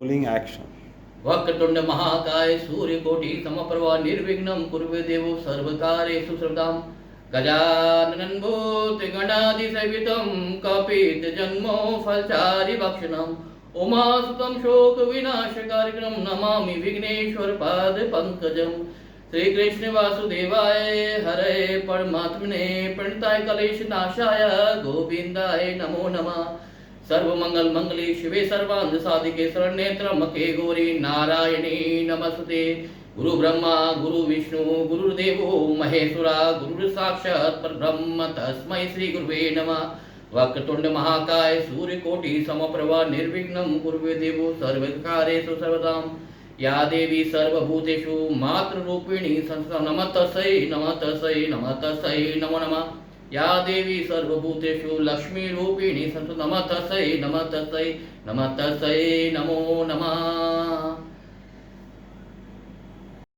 Pulling action. Vakratunda महाकाय सूर्यकोटि समप्रभा निर्विघ्नं कुरु देवो सर्वकार्येषु सर्वदा गजाननं भूतगणाधिसेवितं कपितजन्मो फलचारिभक्षणम् उमासुतं शोकविनाशकारिणं नमामि विघ्नेश्वरपादपङ्कजम् श्रीकृष्ण वासुदेवाय हरे परमात्मने प्रणताय कलेशनाशाय गोविन्दाय नमो नमः। सर्वमंगल मंगले शिवे सर्वांग साधिके शरण्ये त्र्यंबके गौरी नारायणी नमस्ते। गुरु ब्रह्मा गुरु विष्णु गुरुदेवो महेश्वरा गुरु साक्षात् परब्रह्म तस्मै श्री गुरुवे नमः। वक्रतुंड महाकाय सूर्यकोटि समप्रभा निर्विघ्नं कुरु देवो सर्वकार्येषु सर्वदा या देवी सर्वभूतेषु मातृरूपिणी संस्था नमस्तस्यै नमस्तस्यै नमस्तस्यै नमो नमः। या देवी सर्वभूतेषु लक्ष्मी रूपिणी संस्तु नमस्तस्यै नमस्तस्यै नमस्तस्यै नमो